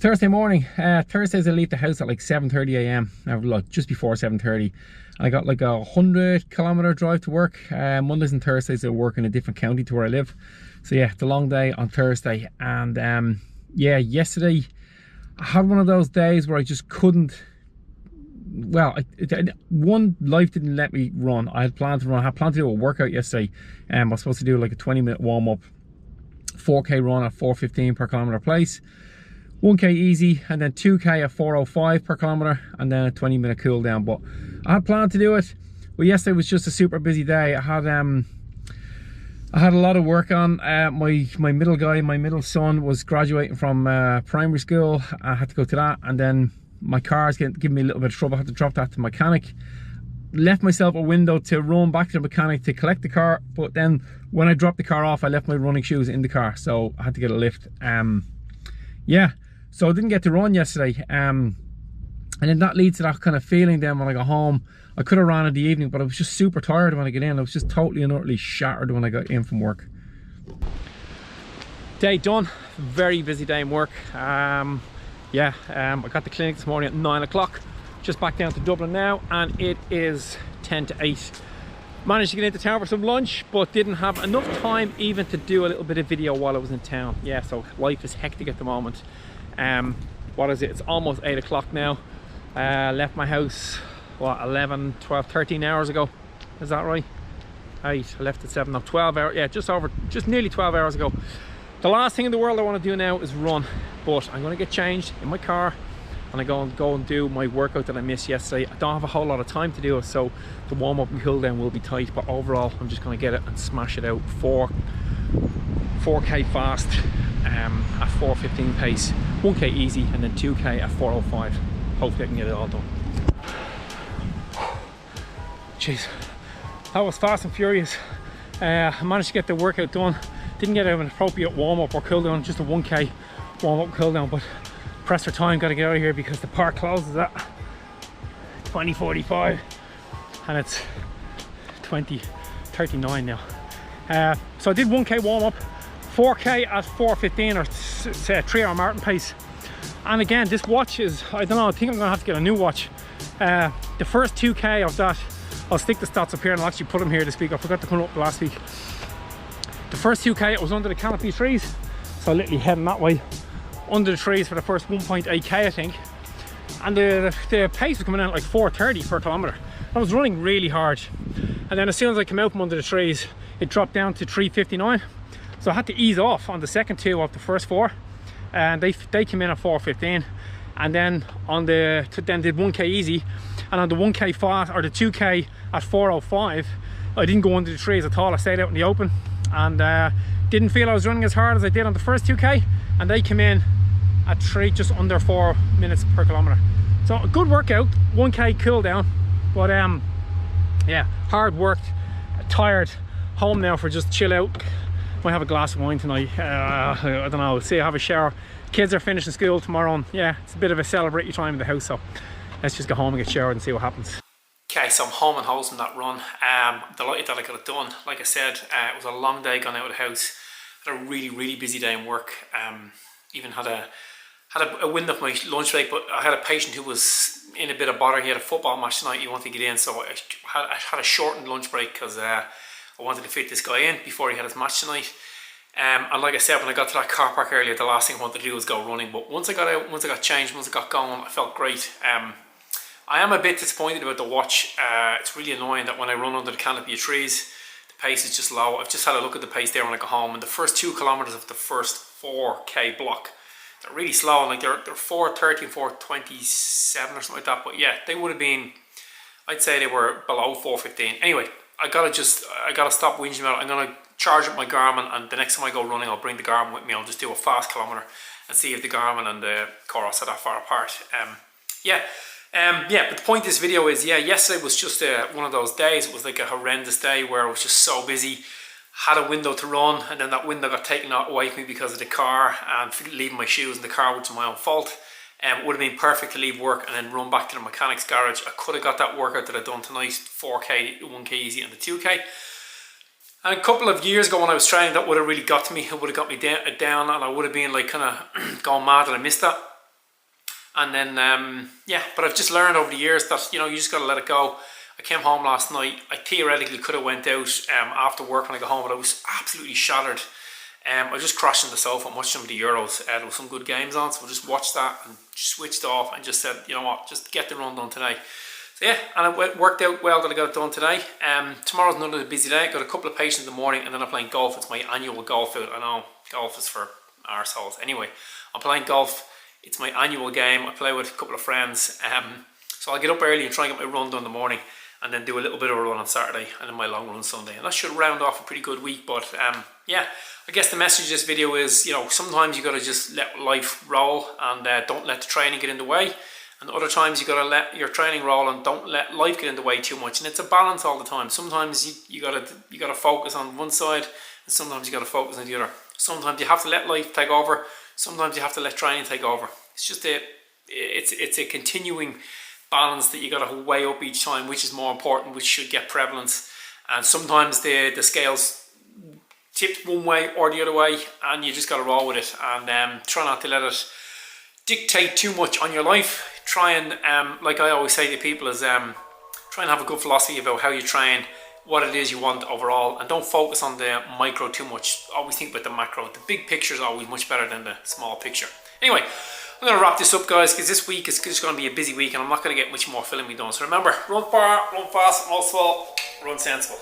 Thursday morning. Thursdays I leave the house at like 7:30 a.m. Like just before 7:30. I got like a 100-kilometer drive to work. Mondays and Thursdays I work in a different county to where I live. So yeah, it's a long day on Thursday. And yeah, yesterday I had one of those days where I just couldn't. Well, one, life didn't let me run. I had planned to run. I had planned to do a workout yesterday. I was supposed to do like a 20-minute warm-up, 4K run at 4:15 per kilometer pace, 1K easy, and then 2K at 4:05 per kilometer, and then a 20-minute cool down. But I had planned to do it. Well, yesterday was just a super busy day. I had a lot of work on. My middle son was graduating from primary school. I had to go to that, and then my car's giving me a little bit of trouble. I had to drop that to the mechanic. Left myself a window to run back to the mechanic to collect the car, but then when I dropped the car off, I left my running shoes in the car, so I had to get a lift. Yeah, so I didn't get to run yesterday. And then that leads to that kind of feeling then when I got home. I could have ran in the evening, but I was just super tired when I got in. I was just totally and utterly shattered when I got in from work. Day done. Very busy day in work. Yeah, I got the clinic this morning at 9 o'clock. Just back down to Dublin now, and it is 10 to 8. Managed to get into town for some lunch, but didn't have enough time even to do a little bit of video while I was in town. Yeah, so life is hectic at the moment. What is it? It's almost 8 o'clock now. Left my house, what, 11, 12, 13 hours ago. Is that right? 8, I left at 7, no, 12 hours. Yeah, just nearly 12 hours ago. The last thing in the world I want to do now is run, but I'm going to get changed in my car and I go and do my workout that I missed yesterday. I don't have a whole lot of time to do it, so the warm up and cool down will be tight, but overall I'm just going to get it and smash it out. 4K fast at 4:15 pace, 1K easy, and then 2K at 4:05. Hopefully I can get it all done. Jeez, that was fast and furious. I managed to get the workout done. Didn't get an appropriate warm-up or cool down, just a 1K warm-up cool down, but pressed for time, got to get out of here because the park closes at 20:45 and it's 20:39 now. So I did 1K warm-up, 4K at 4:15 or say a 3-hour marathon pace. And again, this watch is, I don't know, I think I'm gonna have to get a new watch. The first 2K of that, I'll stick the stats up here and I'll actually put them here this week. I forgot to put them up last week. The first 2K, it was under the canopy trees, so literally heading that way under the trees for the first 1.8K, I think. And the pace was coming in at like 4:30 per kilometer. I was running really hard, and then as soon as I came out from under the trees, it dropped down to 3:59. So I had to ease off on the second 2 of the first 4, and they came in at 4:15. And then then did 1K easy, and on the 1K fast or the 2K at 4:05, I didn't go under the trees at all. I stayed out in the open, and didn't feel I was running as hard as I did on the first 2K, and they came in at just under 4 minutes per kilometer. So a good workout, 1K cool down, but yeah, hard worked, tired, home now for just chill out. Might have a glass of wine tonight. I don't know, see, I have a shower. Kids are finishing school tomorrow, and yeah, it's a bit of a celebratory time in the house, so let's just go home and get showered and see what happens. Okay, so I'm home and hosing that run. I'm delighted that I got it done. Like I said, it was a long day gone out of the house. Had a really busy day in work. Even had a wind up my lunch break, but I had a patient who was in a bit of bother. He had a football match tonight, he wanted to get in, so I had a shortened lunch break because I wanted to fit this guy in before he had his match tonight. And like I said, when I got to that car park earlier, the last thing I wanted to do was go running. But once I got out, once I got changed, once I got going, I felt great. I am a bit disappointed about the watch. It's really annoying that when I run under the canopy of trees, the pace is just low. I've just had a look at the pace there when I got home, and the first 2 kilometers of the first 4K block, they're really slow. Like they're 4:30 and 4:27 or something like that. But yeah, they would have been, I'd say they were below 4:15. Anyway, I gotta stop whinging about it. I'm gonna charge up my Garmin, and the next time I go running, I'll bring the Garmin with me. I'll just do a fast kilometer and see if the Garmin and the Coros are that far apart. Yeah, but the point of this video is, yeah, yesterday was just one of those days. It was like a horrendous day where I was just so busy. Had a window to run, and then that window got taken away from me because of the car and leaving my shoes in the car, which is my own fault. It would have been perfect to leave work and then run back to the mechanic's garage. I could have got that workout that I've done tonight, 4K, 1K easy and the 2K. And a couple of years ago when I was training, that would have really got to me. It would have got me down, and I would have been like kind of going mad that I missed that. And then, yeah, but I've just learned over the years that, you just got to let it go. I came home last night. I theoretically could have went out after work when I got home, but I was absolutely shattered. I just crashed on the sofa and watched some of the Euros. There was some good games on, so I just watched that and switched off and just said, you know what, just get the run done today. So yeah, and it worked out well that I got it done today. Tomorrow's another busy day. I got a couple of patients in the morning, and then I'm playing golf. It's my annual golf out. I know golf is for arseholes. Anyway, I'm playing golf. It's my annual game. I play with a couple of friends. So I'll get up early and try and get my run done in the morning, and then do a little bit of a run on Saturday, and then my long run Sunday. And that should round off a pretty good week. But yeah, I guess the message of this video is, sometimes you got to just let life roll, and don't let the training get in the way. And other times you got to let your training roll and don't let life get in the way too much. And it's a balance all the time. Sometimes you got to focus on one side, and sometimes you got to focus on the other. Sometimes you have to let life take over. Sometimes you have to let training take over. It's just it's a continuing balance that you got to weigh up each time, which is more important, which should get prevalence. And sometimes the scales tipped one way or the other way, and you just got to roll with it, and try not to let it dictate too much on your life. Try and, like I always say to people, is try and have a good philosophy about how you train, what it is you want overall, and don't focus on the micro too much. Always think about the macro. The big picture is always much better than the small picture. Anyway, I'm going to wrap this up, guys, because this week is just going to be a busy week, and I'm not going to get much more filming done. So remember, run far, run fast, and most of all, run sensible.